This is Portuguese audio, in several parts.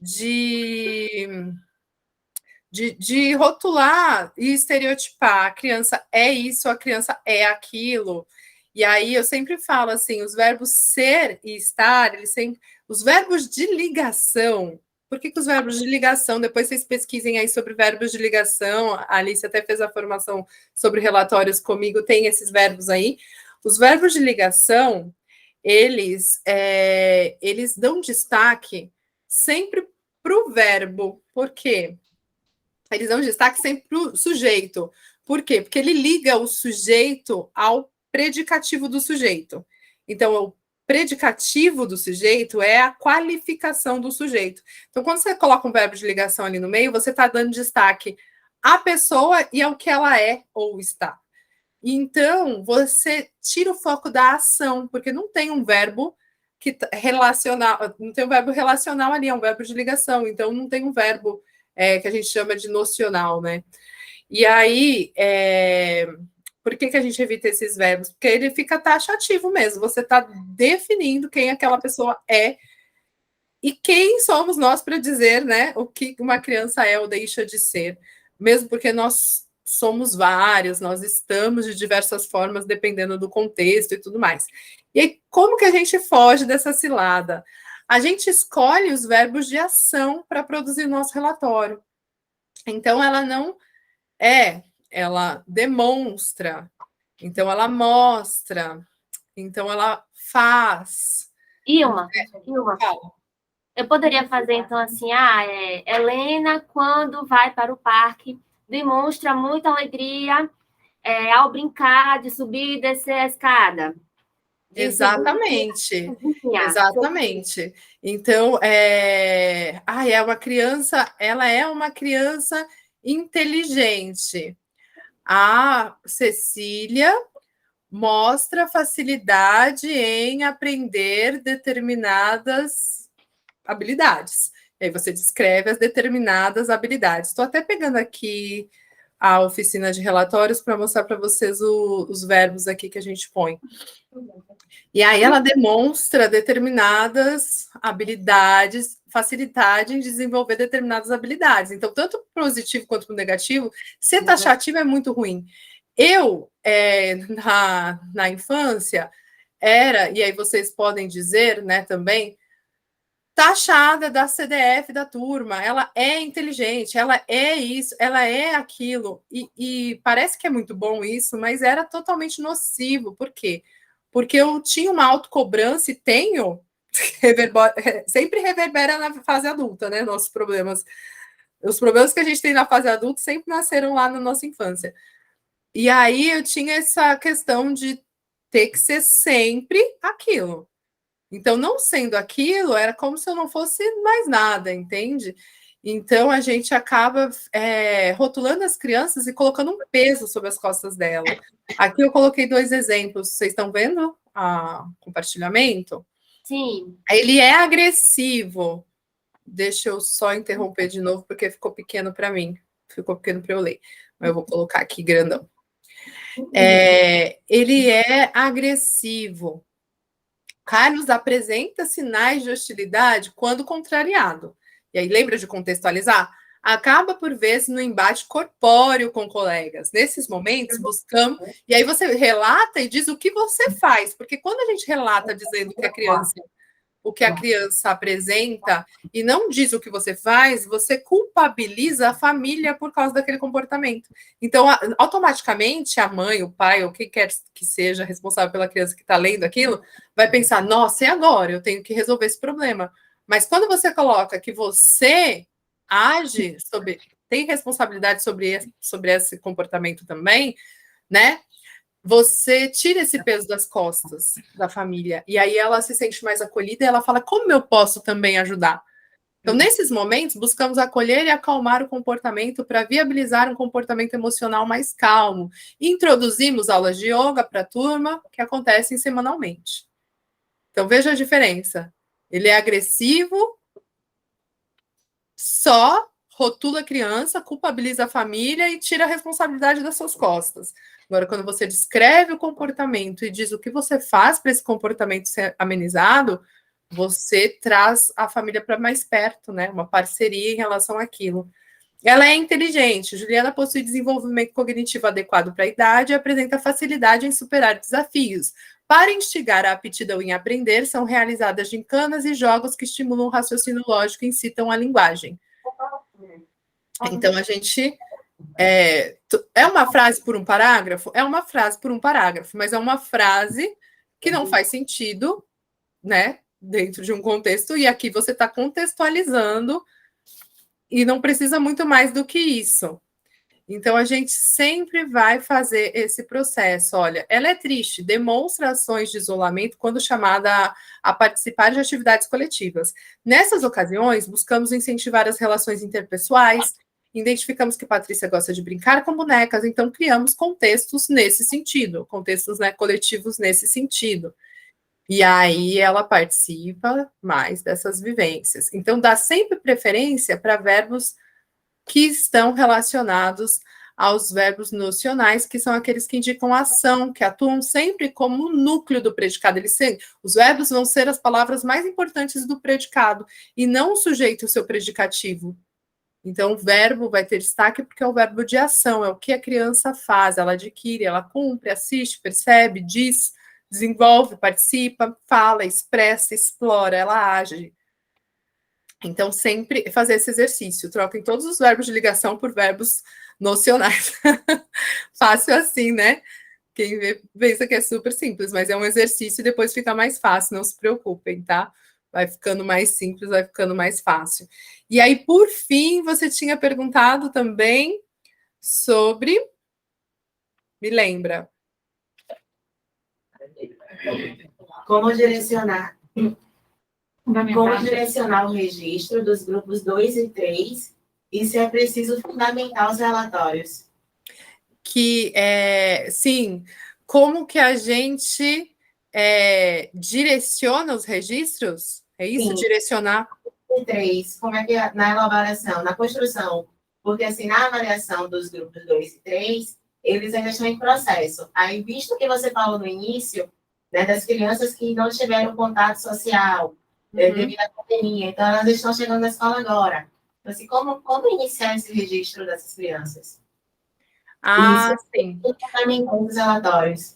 de, de rotular e estereotipar. A criança é isso, a criança é aquilo. E aí eu sempre falo assim, os verbos ser e estar, eles sempre, os verbos de ligação. Por que os verbos de ligação? Depois vocês pesquisem aí sobre verbos de ligação. A Alice até fez a formação sobre relatórios comigo, tem esses verbos aí. Os verbos de ligação, eles dão destaque sempre para o verbo. Por quê? Eles dão destaque sempre para o sujeito. Por quê? Porque ele liga o sujeito ao predicativo do sujeito. Então, o predicativo do sujeito é a qualificação do sujeito. Então, quando você coloca um verbo de ligação ali no meio, você está dando destaque à pessoa e ao que ela é ou está. Então, você tira o foco da ação, porque não tem um verbo que relacional, não tem um verbo relacional ali, é um verbo de ligação. Então, não tem um verbo que a gente chama de nocional, né? E aí, por que a gente evita esses verbos? Porque ele fica taxativo mesmo. Você está definindo quem aquela pessoa é e quem somos nós para dizer, né, o que uma criança é ou deixa de ser. Mesmo porque nós somos vários, nós estamos de diversas formas, dependendo do contexto e tudo mais. E aí, como que a gente foge dessa cilada? A gente escolhe os verbos de ação para produzir o nosso relatório. Então, ela não ela demonstra, então ela mostra, então ela faz. Ilma, eu poderia fazer, então, assim, Helena, quando vai para o parque, demonstra muita alegria ao brincar de subir e descer a escada. Exatamente, exatamente. Então, uma criança, ela é uma criança inteligente. A Cecília mostra facilidade em aprender determinadas habilidades. E aí você descreve as determinadas habilidades. Estou até pegando aqui a oficina de relatórios para mostrar para vocês os verbos aqui que a gente põe. E aí ela demonstra determinadas habilidades, facilidade em desenvolver determinadas habilidades. Então, tanto para o positivo quanto para o negativo, ser taxativo é muito ruim. Eu, na infância, e aí vocês podem dizer, né, também, taxada da CDF da turma, ela é inteligente, ela é isso, ela é aquilo, e parece que é muito bom isso, mas era totalmente nocivo. Por quê? Porque eu tinha uma autocobrança e tenho, sempre reverbera na fase adulta, né? Nossos problemas. Os problemas que a gente tem na fase adulta sempre nasceram lá na nossa infância. E aí eu tinha essa questão de ter que ser sempre aquilo. Então, não sendo aquilo, era como se eu não fosse mais nada, entende? Então, a gente acaba rotulando as crianças e colocando um peso sobre as costas dela. Aqui eu coloquei 2 exemplos. Vocês estão vendo o compartilhamento? Sim. Ele é agressivo. Deixa eu só interromper de novo, porque ficou pequeno para mim. Ficou pequeno para eu ler. Mas eu vou colocar aqui grandão. Ele é agressivo. Carlos apresenta sinais de hostilidade quando contrariado. E aí, lembra de contextualizar? Acaba por vezes no embate corpóreo com colegas. Nesses momentos, buscamos. E aí você relata e diz o que você faz, porque quando a gente relata dizendo que o que a criança apresenta e não diz o que você faz, você culpabiliza a família por causa daquele comportamento. Então, automaticamente, a mãe, o pai, ou quem quer que seja responsável pela criança que está lendo aquilo, vai pensar, nossa, e agora? Eu tenho que resolver esse problema. Mas quando você coloca que você age tem responsabilidade sobre esse comportamento também, né? Você tira esse peso das costas da família. E aí ela se sente mais acolhida e ela fala, como eu posso também ajudar? Então, nesses momentos, buscamos acolher e acalmar o comportamento para viabilizar um comportamento emocional mais calmo. Introduzimos aulas de yoga para a turma, que acontecem semanalmente. Então, veja a diferença. Ele é agressivo, só rotula a criança, culpabiliza a família e tira a responsabilidade das suas costas. Agora, quando você descreve o comportamento e diz o que você faz para esse comportamento ser amenizado, você traz a família para mais perto, né? Uma parceria em relação àquilo. Ela é inteligente. Juliana possui desenvolvimento cognitivo adequado para a idade e apresenta facilidade em superar desafios. Para instigar a aptidão em aprender, são realizadas gincanas e jogos que estimulam o raciocínio lógico e incitam a linguagem. Então, a gente... É uma frase por um parágrafo? É uma frase por um parágrafo, mas é uma frase que não faz sentido, né? Dentro de um contexto, e aqui você está contextualizando e não precisa muito mais do que isso. Então, a gente sempre vai fazer esse processo. Olha, ela é triste, demonstra ações de isolamento quando chamada a participar de atividades coletivas. Nessas ocasiões, buscamos incentivar as relações interpessoais, identificamos que Patrícia gosta de brincar com bonecas, então criamos contextos nesse sentido, contextos, né, coletivos nesse sentido. E aí ela participa mais dessas vivências. Então, dá sempre preferência para verbos que estão relacionados aos verbos nocionais, que são aqueles que indicam ação, que atuam sempre como o núcleo do predicado. Os verbos vão ser as palavras mais importantes do predicado, e não o sujeito e o seu predicativo. Então, o verbo vai ter destaque porque é o verbo de ação, é o que a criança faz, ela adquire, ela cumpre, assiste, percebe, diz, desenvolve, participa, fala, expressa, explora, ela age. Então, sempre fazer esse exercício. Troquem todos os verbos de ligação por verbos nocionais. Fácil assim, né? Quem vê, pensa que é super simples, mas é um exercício e depois fica mais fácil, não se preocupem, tá? Vai ficando mais simples, vai ficando mais fácil. E aí, por fim, você tinha perguntado também sobre... Me lembra. Como direcionar o registro dos grupos 2 e 3 e se é preciso fundamentar os relatórios. Sim, como que a gente direciona os registros? É isso? Sim. Direcionar? 3, como é que é na elaboração, na construção? Porque, assim, na avaliação dos grupos 2 e 3, eles ainda estão em processo. Aí, visto que você falou no início, né, das crianças que não tiveram contato social, devido à pandemia, então elas estão chegando na escola agora. Então, assim, como iniciar esse registro dessas crianças? Sim. Os relatórios.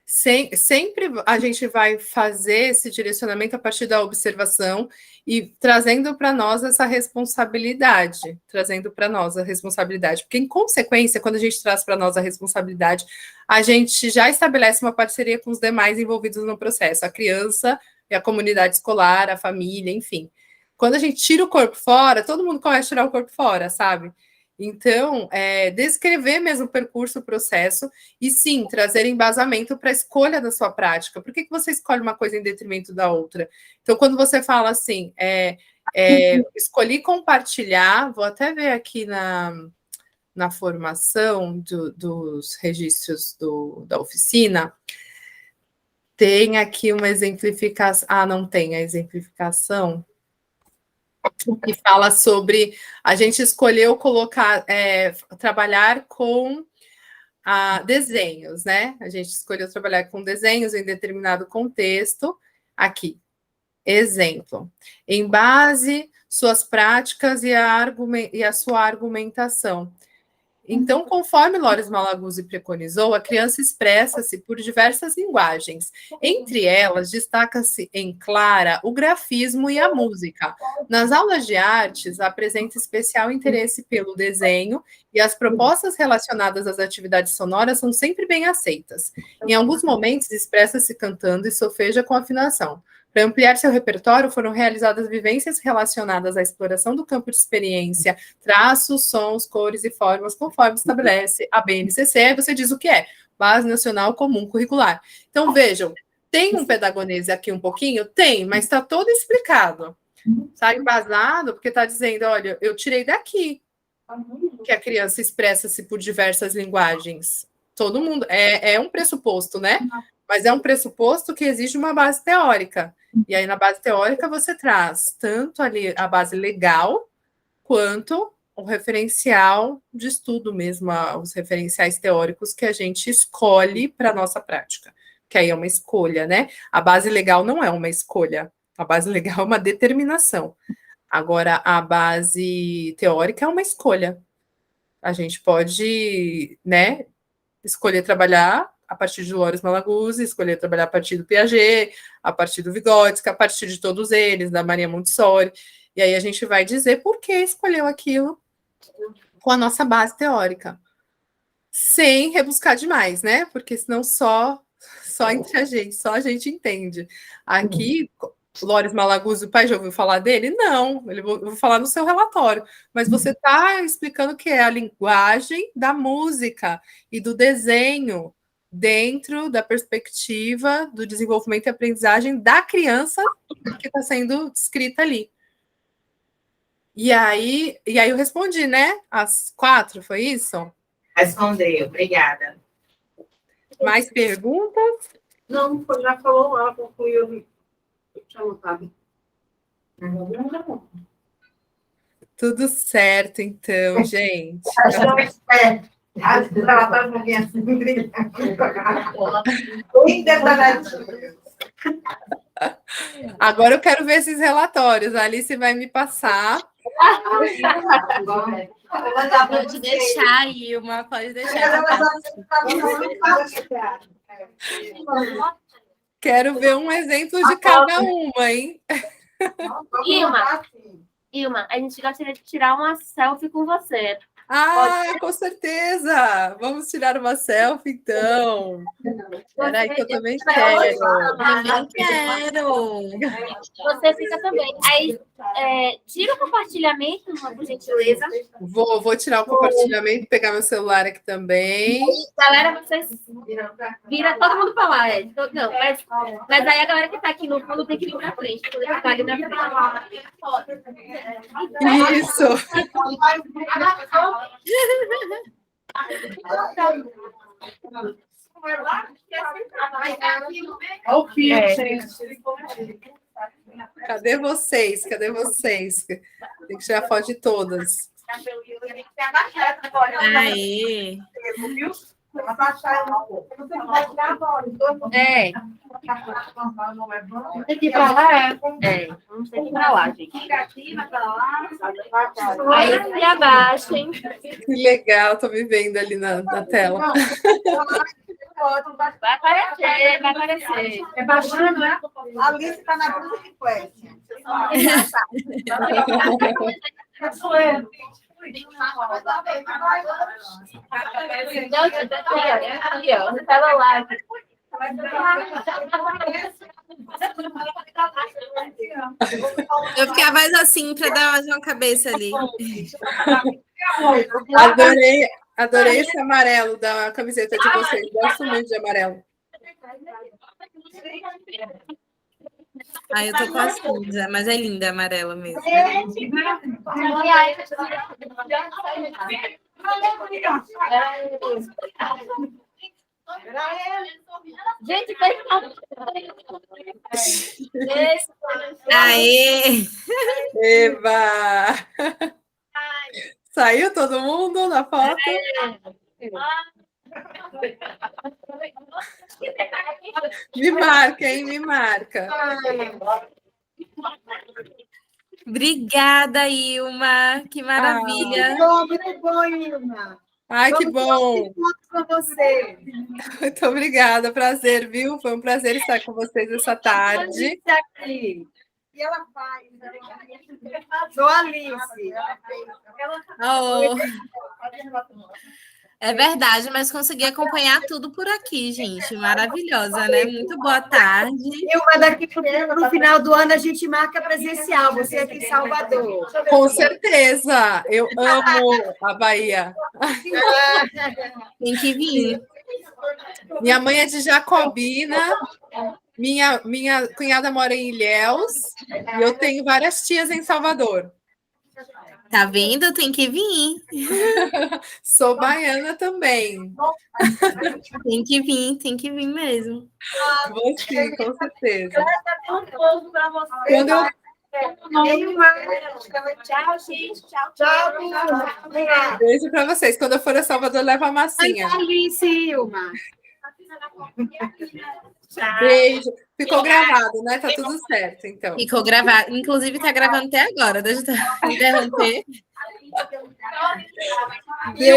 Sempre a gente vai fazer esse direcionamento a partir da observação e trazendo para nós essa responsabilidade, porque em consequência, quando a gente traz para nós a responsabilidade, a gente já estabelece uma parceria com os demais envolvidos no processo, a criança e a comunidade escolar, a família, enfim. Quando a gente tira o corpo fora, todo mundo começa a tirar o corpo fora, sabe? Então, descrever mesmo o percurso, o processo, e sim, trazer embasamento para a escolha da sua prática. Por que você escolhe uma coisa em detrimento da outra? Então, quando você fala assim, escolhi compartilhar, vou até ver aqui na formação dos registros da oficina, tem aqui uma exemplificação. Não tem a exemplificação. Que fala sobre a gente escolheu trabalhar com desenhos, né? A gente escolheu trabalhar com desenhos em determinado contexto. Aqui, exemplo. Em base, suas práticas e a sua argumentação. Então, conforme Loris Malaguzzi preconizou, a criança expressa-se por diversas linguagens. Entre elas, destaca-se em clara o grafismo e a música. Nas aulas de artes, apresenta especial interesse pelo desenho e as propostas relacionadas às atividades sonoras são sempre bem aceitas. Em alguns momentos, expressa-se cantando e solfeja com afinação. Para ampliar seu repertório, foram realizadas vivências relacionadas à exploração do campo de experiência, traços, sons, cores e formas, conforme estabelece a BNCC. Aí você diz o que é, Base Nacional Comum Curricular. Então, vejam, tem um pedagonese aqui um pouquinho? Tem, mas está todo explicado. Está embasado, porque está dizendo, olha, eu tirei daqui, que a criança expressa-se por diversas linguagens. Todo mundo, é um pressuposto, né? Mas é um pressuposto que exige uma base teórica. E aí, na base teórica, você traz tanto ali a base legal, quanto o referencial de estudo mesmo, os referenciais teóricos que a gente escolhe para a nossa prática. Que aí é uma escolha, né? A base legal não é uma escolha, A base legal é uma determinação. Agora, a base teórica é uma escolha. A gente pode, né, escolher trabalhar a partir de Loris Malaguzzi, escolher trabalhar a partir do Piaget, a partir do Vygotsky, a partir de todos eles, da Maria Montessori. E aí a gente vai dizer por que escolheu aquilo com a nossa base teórica. Sem rebuscar demais, né? Porque senão só entre só a gente entende. Aqui, Loris Malaguzzi, o pai já ouviu falar dele? Não, ele vou falar no seu relatório. Mas você está explicando que é a linguagem da música e do desenho dentro da perspectiva do desenvolvimento e aprendizagem da criança que está sendo descrita ali. E aí eu respondi, né? Às 4, foi isso? Respondeu, obrigada. Mais perguntas? Não, já falou, ela concluiu. Eu tinha anotado. Tudo certo, então, gente. Agora eu quero ver esses relatórios. A Alice vai me passar. Pode deixar, Ilma, pode deixar. Quero ver um exemplo de cada uma, hein? Ilma, a gente gostaria de tirar uma selfie com você. Com certeza! Vamos tirar uma selfie, então. Espera aí que eu também quero. Também quero. Você fica também. Aí, tira o compartilhamento, por gentileza. Vou tirar o compartilhamento, pegar meu celular aqui também. Galera, vocês vira todo mundo para lá. Não, mas aí a galera que está aqui no fundo tem que vir para frente. Isso! Cadê vocês? Cadê vocês? Tem que tirar foto de todas. Aí. Tem que ir para lá, vamos ter que ir para lá, gente. Aí se abaixem. Que legal, tô me vendo ali na tela. Vai aparecer, vai aparecer. É baixando, né? A Alice está na blusa de quest. Aqui, ó, no celular. Eu ficava mais assim para dar mais uma cabeça ali. Adorei esse amarelo da camiseta de vocês. Gosto muito de amarelo. Eu tô com a cinza, mas é linda a amarela mesmo. Gente, Aê! Eba! Saiu todo mundo na foto? Me marca, hein? Me marca. Obrigada, Ilma. Que maravilha. Muito bom, Ilma. Ai, que bom. Com você. Muito obrigada. Prazer, viu? Foi um prazer estar com vocês essa tarde. E ela faz. Sou Alice. É verdade, mas consegui acompanhar tudo por aqui, gente. Maravilhosa, né? Muito boa tarde. Ilma, daqui para o final do ano a gente marca presencial. Você aqui em Salvador. Com certeza. Eu amo a Bahia. Tem que vir. Minha mãe é de Jacobina. Minha cunhada mora em Ilhéus. E eu tenho várias tias em Salvador. Tá vendo? Tem que vir. Sou baiana também. Tem que vir mesmo. Vou sim, com certeza. Quando eu... Tchau, gente. Tchau. Beijo para vocês. Quando eu for a Salvador, leva a massinha. Alice, Ilma. Beijo. Ficou gravado, né? Tá tudo certo, então. Ficou gravado. Inclusive, tá gravando até agora. Deixa eu interromper. E